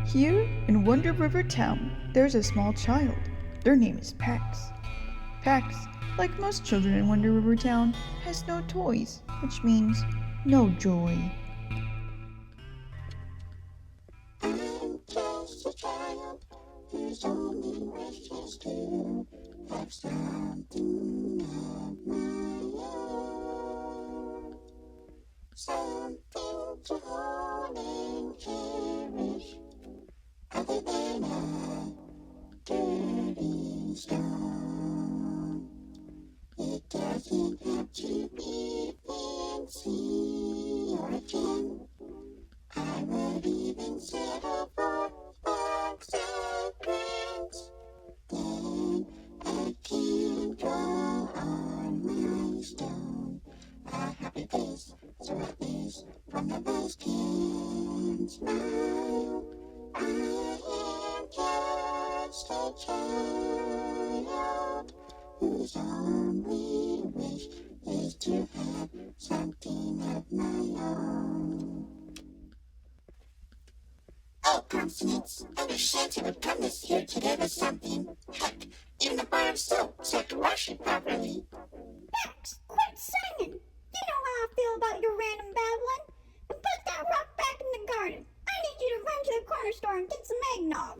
Here in Wonder River Town, there's a small child. Their name is Pax. Pax, like most children in Wonder River Town, has no toys, which means no joy. I'm just a child whose only wish is to have something of my own. Something to hold and cherish other than a dirty stone. It doesn't have to be fancy or a gem. I would even settle for bugs and grins. Then I can draw on my stone a happy face, so at least one of us can smile. I am just a child whose only wish is to have something of my own. Oh, consonants, I wish Santa would come this year to give us something. Heck, even a bar of soap so I can wash it properly. Max, quit singing! You know how I feel about your random babbling. And put that rock back in the garden. I need you to run to the corner store and get some eggnog.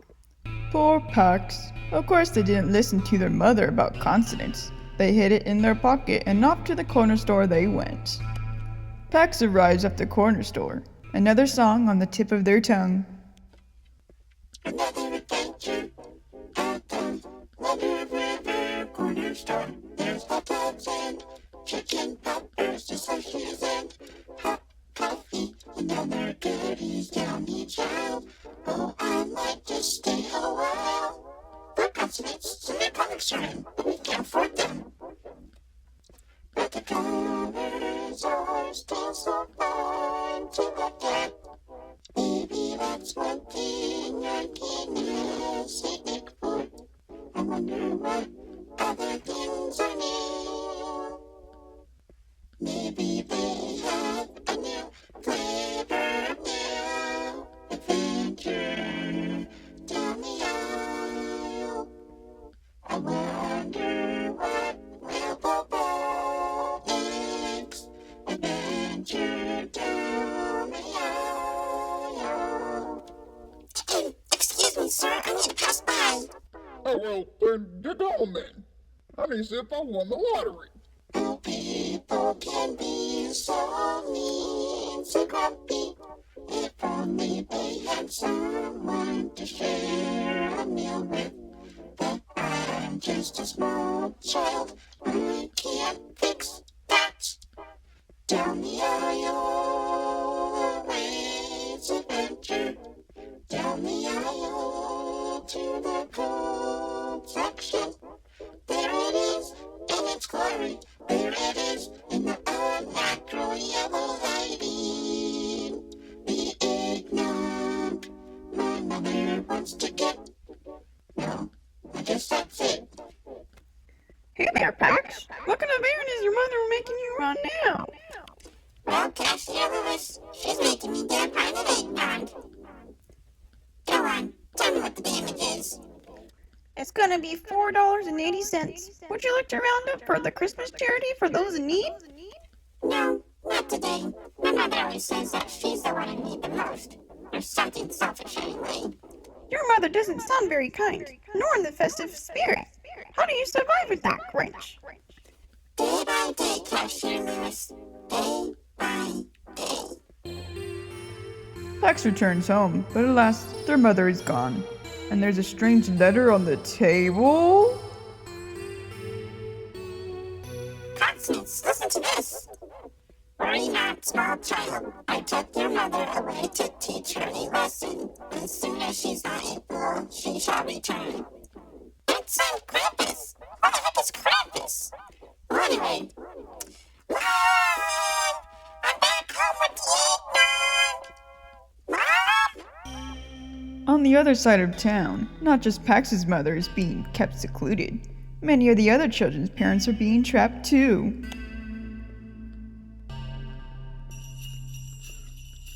Poor Pax. Of course they didn't listen to their mother about consonants. They hid it in their pocket and off to the corner store they went. Pax arrives at the corner store, another song on the tip of their tongue. Another adventure at the Wonder River corner store. There's hot dogs and chicken poppers, just slushies and hot coffee and other goodies down each aisle. Oh, I might just stay a while. The consonants and their comics are in, but we can't afford them. But the colors are still so fun to look at. Maybe that's one thing I can hesitate for. I wonder what other things are new. Maybe they have a new flavor now. Adventure down the aisle. I wonder what will bubble next. Adventure down the aisle. Excuse me, sir, I need to pass by. Oh, well, then get on then. Let me see if I won the lottery. Oh, people can be so mean, so grumpy. If only they had someone to share a meal with. But I'm just a small child. I can't fix that. Down the aisle, awaits adventure. Down the aisle to the cold section. There it is in its glory. There it is in the unnatural yellow lighting. The eggnog my mother wants to get. No, I guess that's it. Hey there, Pax. What kind of errand is your mother making you run now? Well, Cassia Lewis, she's making me get a pint of eggnog. Go on, tell me what the damage is. It's gonna be $4.80. Would you like to round up for the Christmas charity for those in need? No, not today. My mother always says that she's the one in need the most. Or something selfish anyway. Your mother doesn't sound very kind, nor in the festive spirit. How do you survive with that Grinch? Day by day, Cassia Lewis. Day by day. Pax returns home, but alas, their mother is gone. And there's a strange letter on the table. Consonants, listen to this. Worry not, small child. I took your mother away to teach her a lesson. As soon as she's not able, she shall return. It's Krampus. What the heck is Krampus? Well, anyway. Mom! I'm back home with the eggnog! Mom! On the other side of town, not just Pax's mother is being kept secluded. Many of the other children's parents are being trapped too.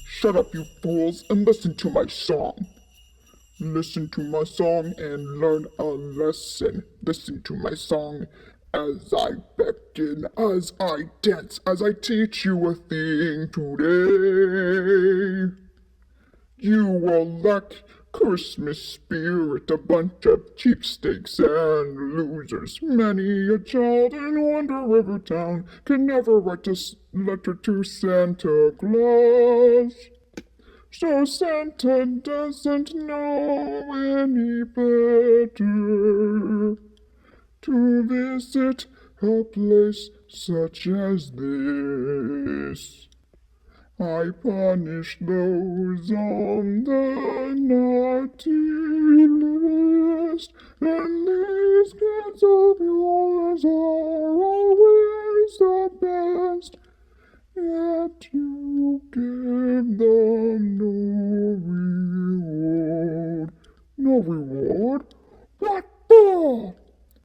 Shut up, you fools, and listen to my song. Listen to my song and learn a lesson. Listen to my song as I beckon, as I dance, as I teach you a thing today. You will lack Christmas spirit, a bunch of cheapskates and losers. Many a child in Wonder River Town can never write a letter to Santa Claus. So Santa doesn't know any better to visit a place such as this. I punish those on the naughty list, and these kids of yours are always the best. Yet you give them no reward. No reward? What for?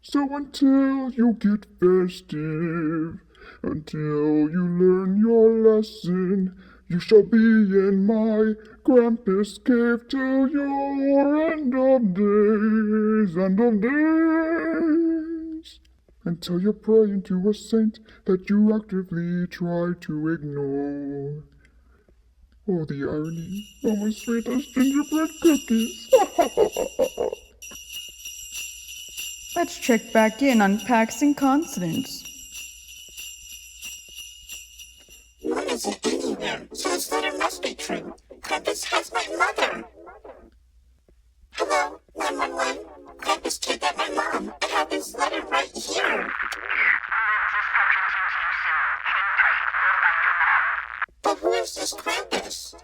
So until you get festive, until you learn your lesson, you shall be in my Krampus cave till your end of days, until you're praying to a saint that you actively try to ignore. Oh, the irony. Oh, my sweetest gingerbread cookies. Let's check back in on packs and consonants. One isn't anywhere, so this letter must be true. Krampus has my mother. Hello, 911. Krampus kidnapped my mom. I have this letter right here. But who is this Krampus?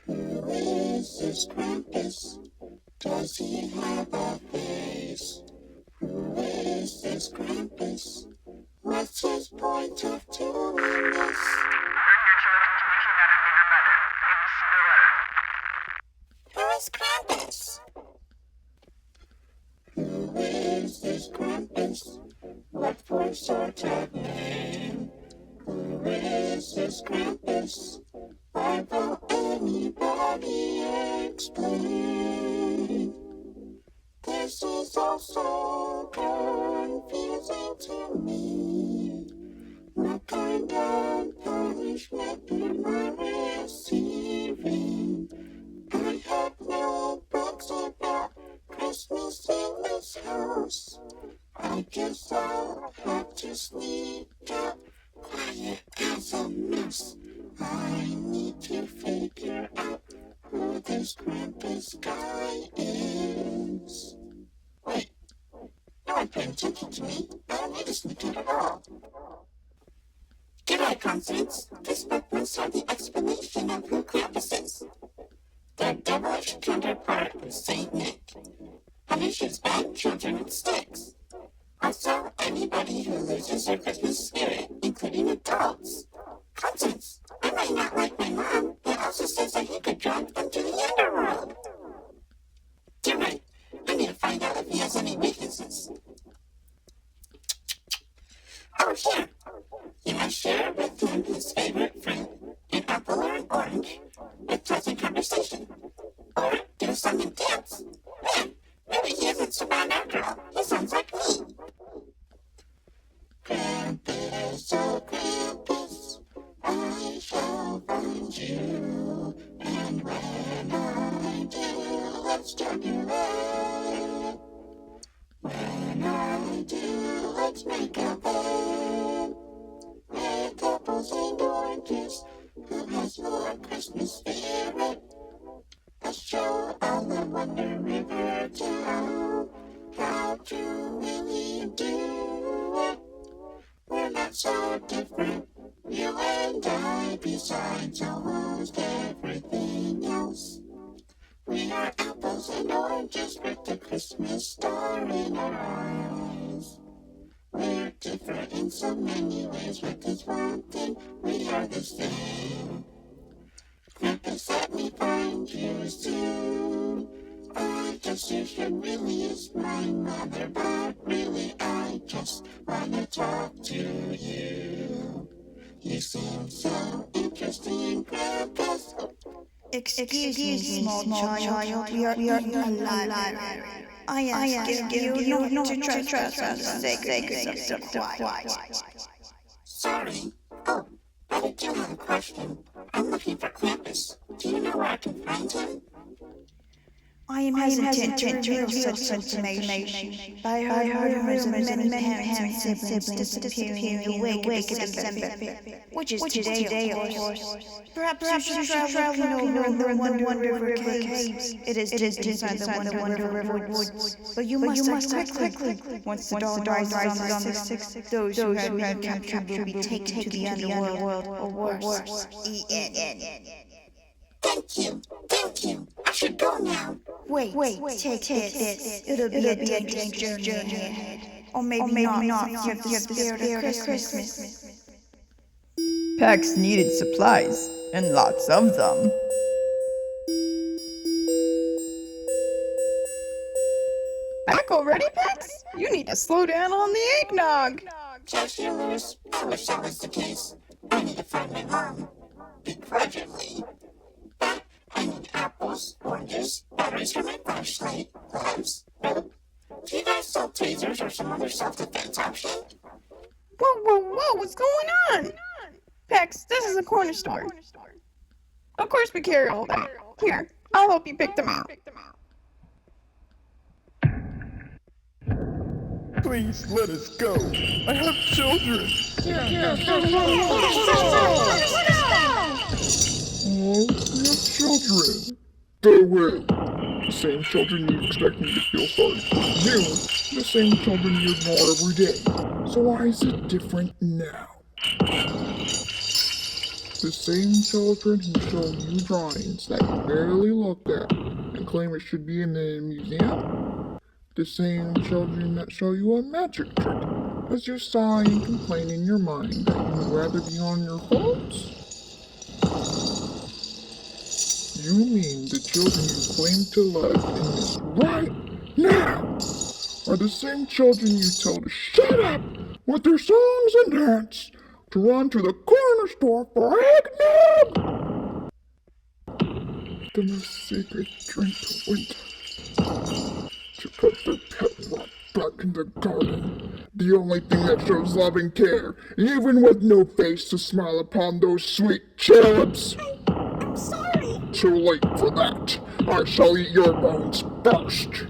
Who is this Krampus? Does he have a face? Who is this Krampus? What's his point of doing this? Who is Krampus? Who is this Krampus? What for sort of name? Who is this Krampus? Why will anybody explain? This is all so confusing to me. What kind of punishment am I receiving? I have no books about Christmas in this house. I guess I'll have to sneak out, quiet as a mouse. I need to figure out who this Krampus guy is. Wait, no one paid attention to me. I don't need to sneak out at all. G'day, consonants. This book must have the explanation of who Krampus is. Their devilish counterpart is Saint Nick. Punishes bad children with sticks. Also, anybody who loses their Christmas spirit, including adults. Consonants. I might not like my mom, but also says that he could drag them to the underworld. You're right. I need to find out if he has any weaknesses. Oh, here. You must share with him his favorite fruit, an apple or an orange, with pleasant conversation. Or do a song and dance. Man, maybe he isn't so bad after all. He sounds like me. Krampus, oh Krampus, I shall find you. And when I do, let's turn you red. When I do, let's make a bed. With apples and oranges, who has more Christmas spirit? Let's show all the Wonder River Town how to really do it. We're not so different, you and I, besides almost everything else. We are apples and oranges with the Christmas star in our eyes. We're different in so many ways, but this one thing, we are the same. Krampus, let me find you soon. I guess you should really is my mother, but really I just wanna talk to you. You seem so interesting, Krampus. Excuse me, small child. We are in a library. I ask you not to trespass on the sacredness of the quiet. Sorry. Oh, but I do have a question. I'm looking for Krampus. Do you know where I can find him? I am hesitant to reveal such information, but I heard rumors of many parents and siblings disappearing in the wake of December, which is today, of course. Perhaps you should travel over in the Wonder River Caves. It is just inside the Wonder River Woods. But you must act quickly. Once the dawn rises on the 6th, those who have been captured will be taken to the underworld, or worse, eaten. Thank you. I should go now. Wait, take this. It'll be a dangerous journey ahead. Or maybe not. You have the spirit of Christmas. Pax needed supplies, and lots of them. Back already, Pax? You need to slow down on the eggnog. Cashier Lewis, I wish that was the case. I need to find my mom. Begrudgingly. But I need apples, oranges, batteries for my flashlight, gloves, rope. Do you guys sell tasers or some other self-defense option? Whoa, what's going on? Pax, this is a corner store. Of course we carry all that. Here, I'll help you pick them out. Please let us go. I have children. Oh, we have children. Farewell. The same children you expect me to feel sorry for. You, the same children you ignore every day. So why is it different now? The same children who show you drawings that you barely looked at and claim it should be in the museum? The same children that show you a magic trick as you sigh and complain in your mind that you would rather be on your phones? You mean the children you claim to love in this right now are the same children you tell to shut up with their songs and dance, to run to the corner store for eggnog? The most sacred drink to winter. To put their pet rock back in the garden. The only thing that shows love and care, even with no face to smile upon those sweet cherubs. I'm sorry. Too late for that. I shall eat your bones first.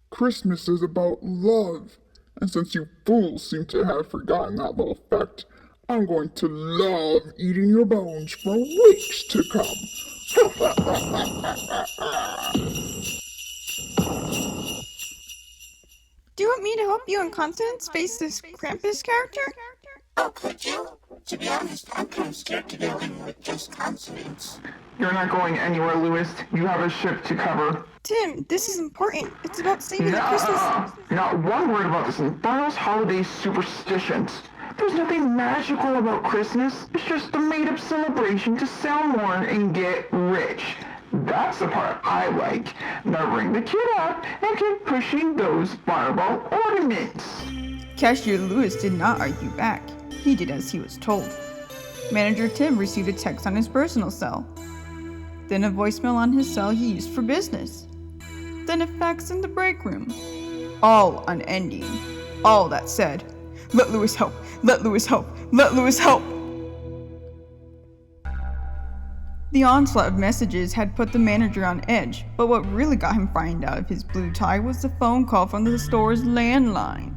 Christmas is about love, and since you fools seem to have forgotten that little fact, I'm going to love eating your bones for weeks to come. Do you want me to help you and Constance face this Krampus character? Oh, could you? To be honest, I'm kind of scared to go in with just consonants. You're not going anywhere, Lewis. You have a ship to cover. Tim, this is important. It's about saving the Christmas. Not one word about this infernal holiday superstitions. There's nothing magical about Christmas. It's just a made-up celebration to sell more and get rich. That's the part I like. Now ring the kid up and keep pushing those fireball ornaments. Cashier Lewis did not argue back. He did as he was told. Manager Tim received a text on his personal cell. Then a voicemail on his cell he used for business. Then a fax in the break room. All unending. All that said, "Let Lewis help! Let Lewis help! Let Lewis help!" The onslaught of messages had put the manager on edge, but what really got him frightened out of his blue tie was the phone call from the store's landline.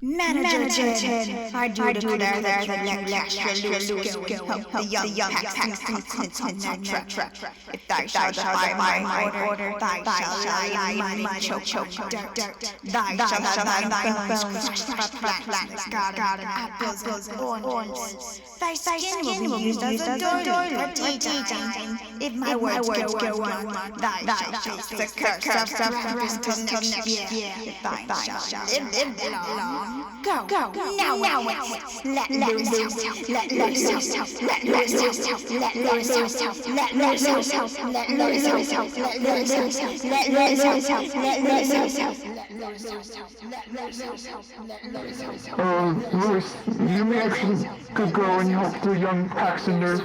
Manager Tim, I do declare that Cashier Lewis will help the young Pax on that track. If thou shalt defy my order, thou shalt eat money choke dirt. Thou shalt have bones crushed for plants, garden apples and oranges. Thy skin will be used as a doily for eating. If my words go on, thou shalt face the curse of Krampus till next year. If thou shalt live long Now it's let loose, let loose, let loose, let loose, let loose, let loose, Louis, you may actually could go and help the young Pax and their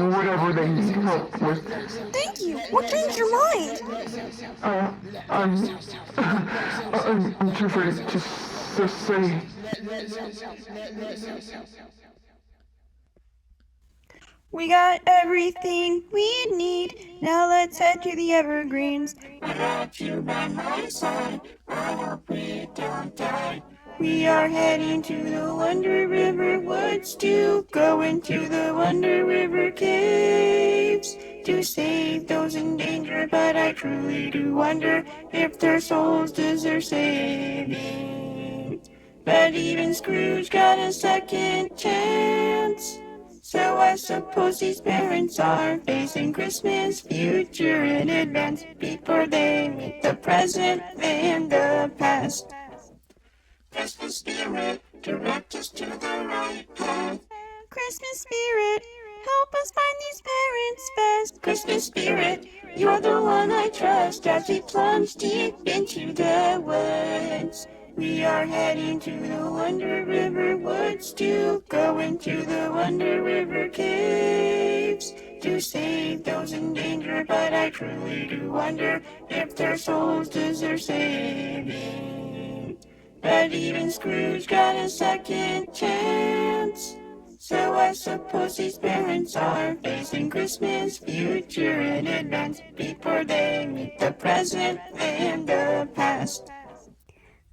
whatever they need help with. Thank you. What changed your mind? I'm too afraid to say. We got everything we need. Now let's head to the Evergreens. Without you by my side, I hope we don't die. We are heading to the Wonder River woods to go into the Wonder River caves to save those in danger. But I truly do wonder if their souls deserve saving. But even Scrooge got a second chance. So I suppose these parents are facing Christmas future in advance before they meet the present and the past. Christmas spirit, direct us to the right path. Christmas spirit, help us find these parents fast. Christmas spirit, you're the one I trust as we plunge deep into the woods. We are heading to the Wonder River woods to go into the Wonder River caves to save those in danger. But I truly do wonder if their souls deserve saving. But even Scrooge got a second chance. So I suppose these parents are facing Christmas future in advance before they meet the present and the past.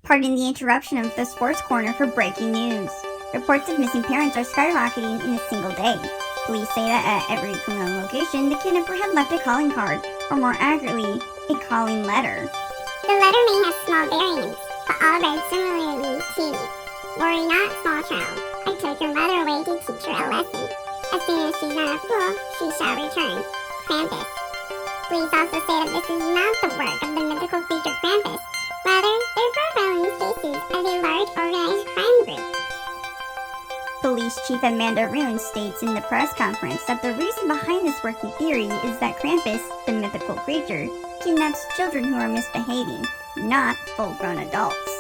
Pardon the interruption of the Sports Corner for breaking news. Reports of missing parents are skyrocketing in a single day. Police say that at every criminal location, the kidnapper had left a calling card, or more accurately, a calling letter. The letter may have small variants, but all read similarly to, "Worry not, small child. I took your mother away to teach her a lesson. As soon as she's not a fool, she shall return. Krampus." Police also say that this is not the work of the mythical creature Krampus. Rather, they're profiling these cases as a large organized crime group. Police Chief Amanda Roon states in the press conference that the reason behind this working theory is that Krampus, the mythical creature, kidnaps children who are misbehaving, not full-grown adults.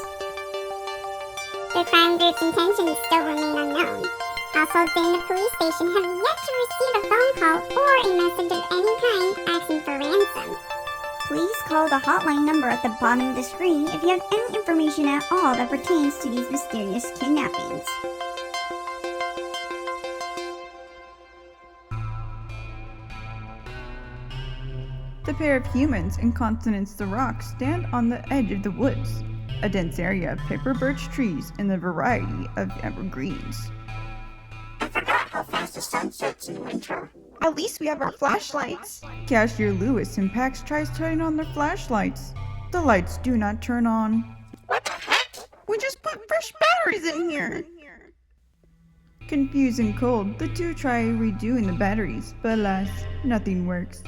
The crime group's intentions still remain unknown. Households in the police station have yet to receive a phone call or a message of any kind asking for ransom. Please call the hotline number at the bottom of the screen if you have any information at all that pertains to these mysterious kidnappings. The pair of humans in Consonance the Rock stand on the edge of the woods, a dense area of paper birch trees and a variety of evergreens. I forgot how fast the sun sets in winter. At least we have our flashlights. Cashier Lewis and Pax tries turning on their flashlights. The lights do not turn on. What the heck? We just put fresh batteries in here. Confused and cold, the two try redoing the batteries, but alas, nothing works.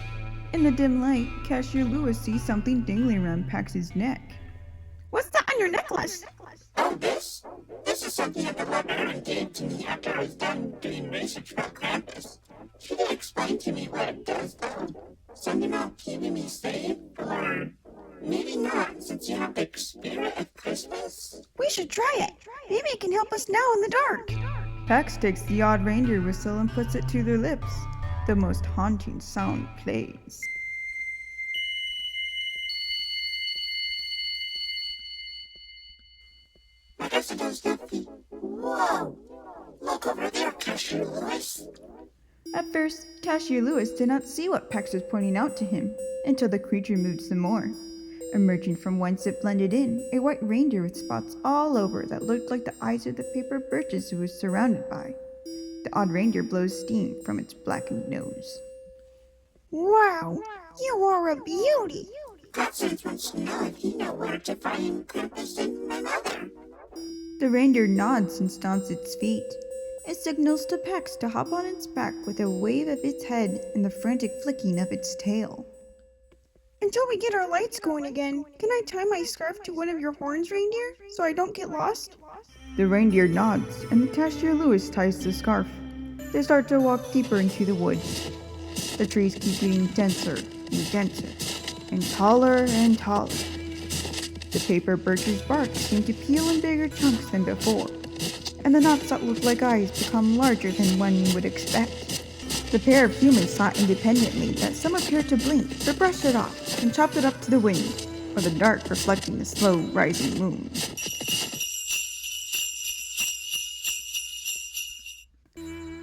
In the dim light, Cashier Lewis sees something dangling around Pax's neck. What's that on your necklace? Oh, this? This is something that the librarian gave to me after I was done doing research about Krampus. She did explain to me what it does, though. Something about keeping me safe, or maybe not, since you have the spirit of Christmas. We should try it. Maybe it can help us now in the dark. Pax takes the odd reindeer whistle and puts it to their lips. The most haunting sound plays. I guess it does nothing. Whoa! Look over there, Cashier Lewis. At first, Cashier Lewis did not see what Pax was pointing out to him until the creature moved some more. Emerging from whence it blended in, a white reindeer with spots all over that looked like the eyes of the paper birches it was surrounded by. The odd reindeer blows steam from its blackened nose. Wow, you are a beauty. God sends wants to know if you know where to find Krampus and my mother. The reindeer nods and stomps its feet. It signals to Pax to hop on its back with a wave of its head and the frantic flicking of its tail. until we get our lights going again, can I tie my scarf to one of your horns, reindeer, so I don't get lost? The reindeer nods, and the cashier Lewis ties the scarf. They start to walk deeper into the woods. The trees keep getting denser and denser, and taller and taller. The paper birch's bark seem to peel in bigger chunks than before, and the knots that look like eyes become larger than one would expect. The pair of humans thought independently that some appeared to blink, but brushed it off and chopped it up to the wind, or the dark reflecting the slow rising moon.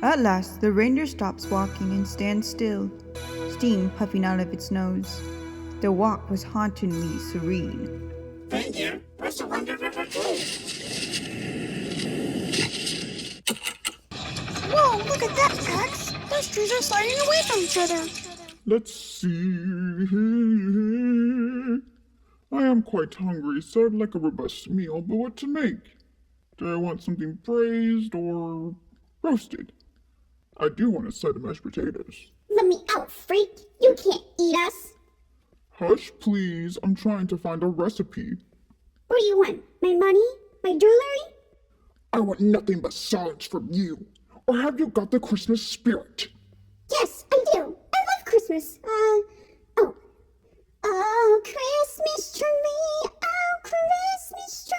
At last, the reindeer stops walking and stands still, steam puffing out of its nose. The walk was hauntingly serene. Reindeer, where's the Wonder River go? Whoa, look at that, Pax! Those trees are sliding away from each other. Let's see. I am quite hungry, so I'd like a robust meal, but what to make? Do I want something braised or roasted? I do want a side of mashed potatoes. Let me out, freak. You can't eat us. Hush, please. I'm trying to find a recipe. What do you want? My money? My jewelry? I want nothing but silence from you. Or have you got the Christmas spirit? Yes, I do. I love Christmas. Oh, Christmas tree, oh, Christmas tree,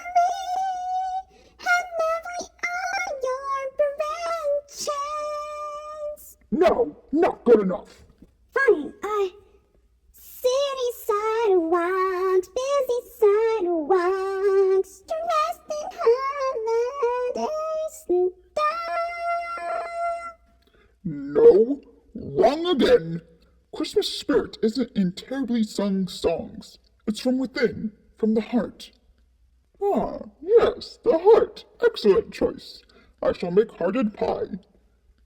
how lovely are your branches. No, not good enough. Fine, city sidewalks, busy sidewalks, dressed in holiday style. No, wrong again. Christmas spirit isn't in terribly sung songs. It's from within, from the heart. Ah, yes, the heart. Excellent choice. I shall make hearted pie.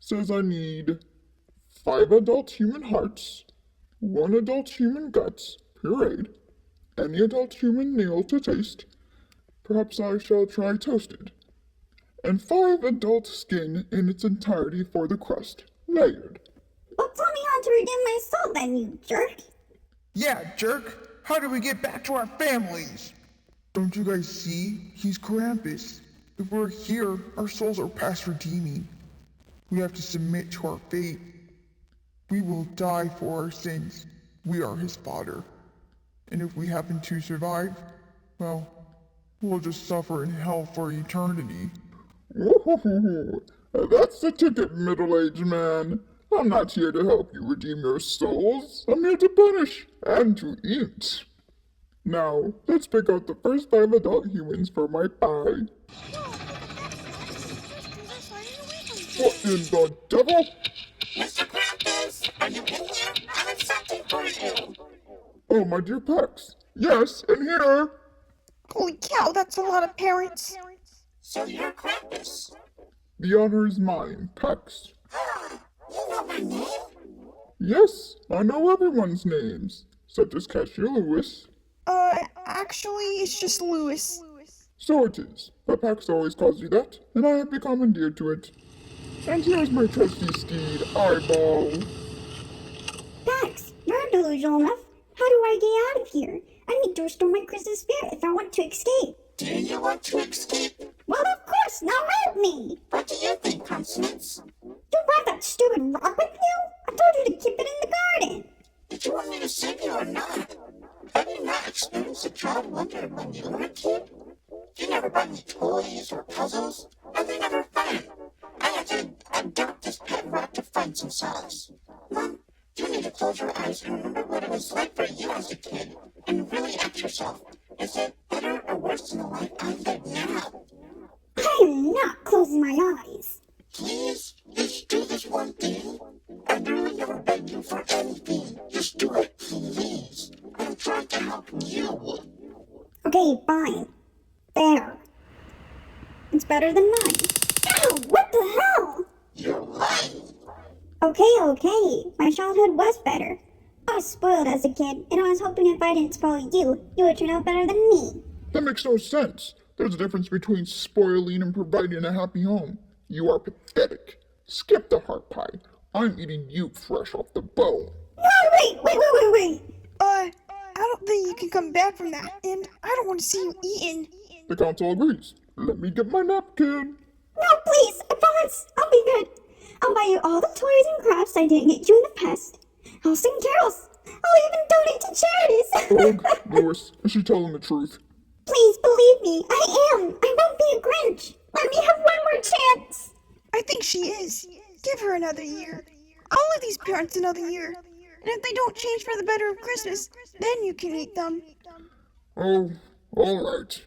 Says I need 5 adult human hearts, 1 adult human guts, pureed, any adult human nail to taste. Perhaps I shall try toasted. And 5 adult skin in its entirety for the crust, layered. Well, tell me how to redeem my soul then, you jerk. Yeah, jerk. How do we get back to our families? Don't you guys see? He's Krampus. If we're here, our souls are past redeeming. We have to submit to our fate. We will die for our sins. We are his fodder. And if we happen to survive, well, we'll just suffer in hell for eternity. Woohoo! That's the ticket, middle-aged man. I'm not here to help you redeem your souls. I'm here to punish and to eat. Now, let's pick out the first 5 adult humans for my pie. What in the devil? Mr. Krampus, are you in here? I have something for you. Oh, my dear Pax. Yes, in here. Holy cow, that's a lot of parents. So you're Krampus. The honor is mine, Pax. You know my name? Yes, I know everyone's names, such as Cashier Lewis. Actually, it's just Lewis. So it is, but Pax always calls you that, and I have become endeared to it. And here's my trusty steed, Eyeball. Pax, you're delusional enough. How do I get out of here? I need to restore my Christmas spirit if I want to escape. Do you want to escape? Well, of course, now help me. What do you think, Consonants? You brought that stupid rock with you? I told you to keep it in the garden. Did you want me to save you or not? Have you not experienced a child wonder when you were a kid? You never bought me toys or puzzles, and they're never fun. I had to adopt this pet rock to find some solace. Mom, you need to close your eyes and remember what it was like for you as a kid, and really ask yourself, is it better or worse than the life I live now? I am not closing my eyes. Please, just do this one thing. I really never beg you for anything. Just do it, please. I'm trying to help you. Okay, fine. There. It's better than mine. Ow, what the hell? You're lying. Okay. My childhood was better. I was spoiled as a kid, and I was hoping if I didn't spoil you, you would turn out better than me. That makes no sense. There's a difference between spoiling and providing a happy home. You are pathetic. Skip the heart pie. I'm eating you fresh off the bone. No, wait. don't think you can come back from that, and I don't want to see you eaten. The council agrees. Let me get my napkin. No, please, I promise. I'll be good. I'll buy you all the toys and crafts I didn't get you in the past. I'll sing carols. I'll even donate to charities. Ugh, Lewis, is she telling the truth? Please believe me, I am. I won't be a Grinch. Let me have one more chance. I think she is. Give her another year. I'll give these parents another year. And if they don't change for the better of Christmas, then you can eat them. Oh, all right.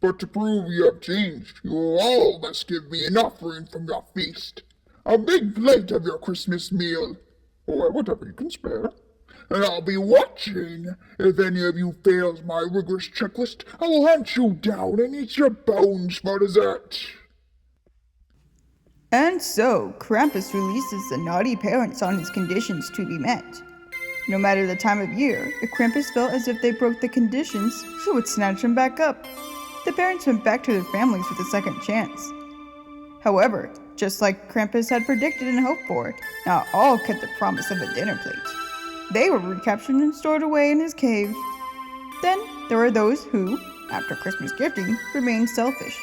But to prove you have changed, you all must give me an offering from your feast. A big plate of your Christmas meal, or whatever you can spare. And I'll be watching. If any of you fails my rigorous checklist, I will hunt you down and eat your bones for dessert. And so, Krampus releases the naughty parents on his conditions to be met. No matter the time of year, if Krampus felt as if they broke the conditions, he would snatch them back up. The parents went back to their families with a second chance. However, just like Krampus had predicted and hoped for, not all kept the promise of a dinner plate. They were recaptured and stored away in his cave. Then there were those who, after Christmas gifting, remained selfish.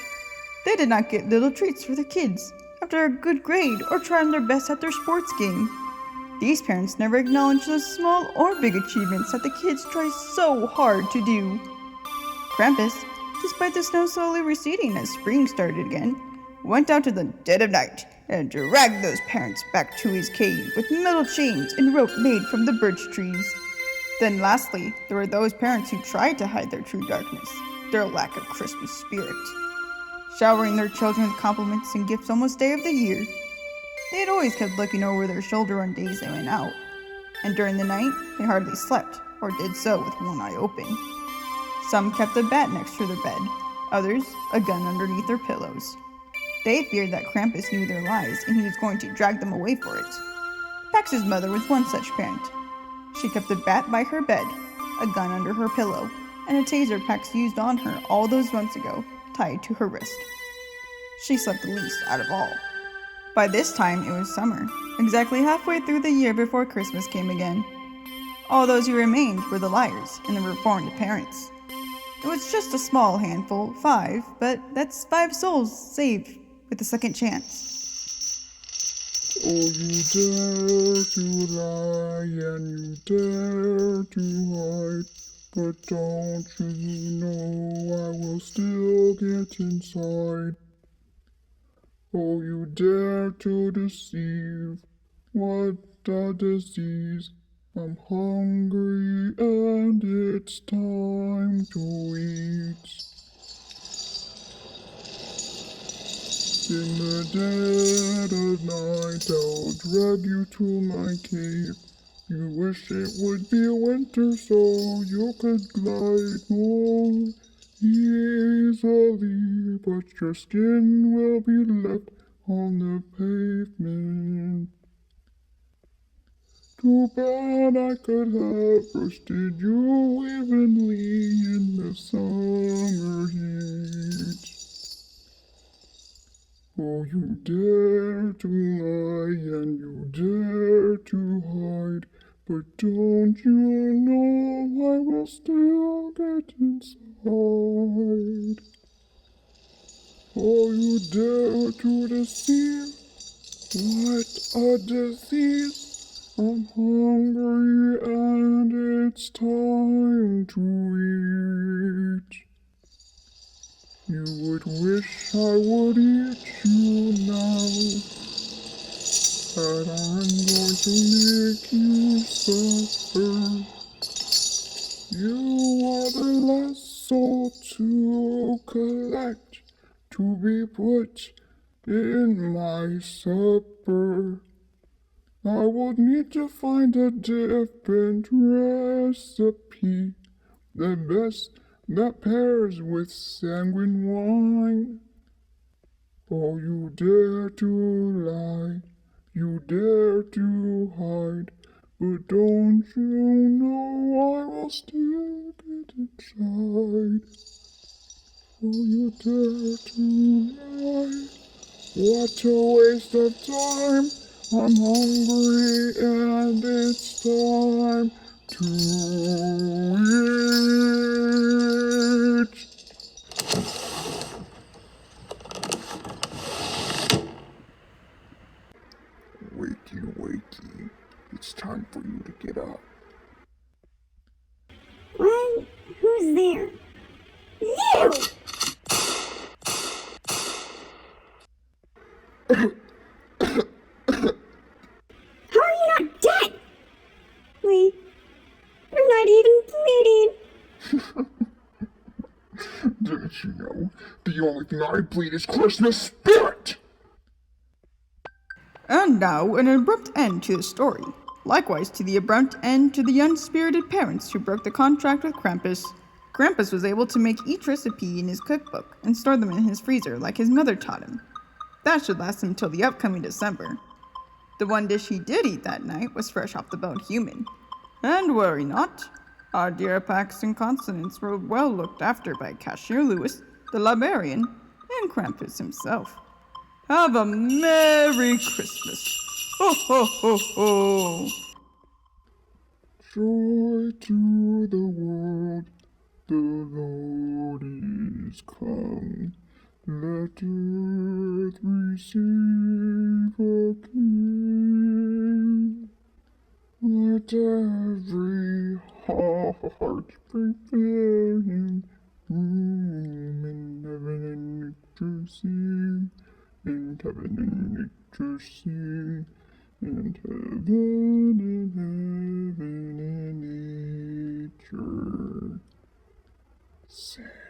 They did not get little treats for the kids after a good grade or trying their best at their sports game. These parents never acknowledged those small or big achievements that the kids try so hard to do. Krampus, despite the snow slowly receding as spring started again, went out to the dead of night and dragged those parents back to his cave with metal chains and rope made from the birch trees. Then lastly, there were those parents who tried to hide their true darkness, their lack of Christmas spirit, showering their children with compliments and gifts almost day of the year. They had always kept looking over their shoulder on days they went out, and during the night they hardly slept, or did so with one eye open. Some kept a bat next to their bed, others a gun underneath their pillows. They feared that Krampus knew their lies and he was going to drag them away for it. Pax's mother was one such parent. She kept a bat by her bed, a gun under her pillow, and a taser Pax used on her all those months ago, tied to her wrist. She slept the least out of all. By this time it was summer, exactly halfway through the year before Christmas came again. All those who remained were the liars and the reformed parents. It was just a small handful, 5, but that's 5 souls saved with a second chance. Oh, you dare to lie and you dare to hide, but don't you know I will still get inside? Oh, you dare to deceive, what a disease. I'm hungry and it's time to eat. In the dead of night I'll drag you to my cave. You wish it would be winter so you could glide more easily, but your skin will be left on the pavement. Too bad I could have roasted you evenly in the summer heat. Oh, you dare to lie and you dare to hide, but don't you know I will still get inside? Oh, you dare to deceive, what a disease. I'm hungry and it's time to eat. You would wish I would eat you now, but I'm going to make you suffer. You are the last soul to collect, to be put in my supper. I would need to find a different recipe, the best that pairs with sanguine wine. Oh, you dare to lie, you dare to hide, but don't you know I will still get inside? Oh, you dare to lie, what a waste of time. I'm hungry and it's time to it. Wakey, wakey, it's time for you to get up. What? Who's there? You! How are you not dead? Wait, you're not even bleeding. Didn't you know? The only thing I bleed is Christmas spirit! And now, an abrupt end to the story. Likewise to the abrupt end to the unspirited parents who broke the contract with Krampus. Krampus was able to make each recipe in his cookbook and store them in his freezer like his mother taught him. That should last him till the upcoming December. The one dish he did eat that night was fresh off the bone human. And worry not, our dear Pax and Consonants were well looked after by Cashier Lewis, the librarian, and Krampus himself. Have a Merry Christmas! Ho ho ho ho! Joy to the world, the Lord is come. Let earth receive a King. Let every heart prepare him room in heaven and nature sing. In heaven and nature sing. And heaven and nature sing.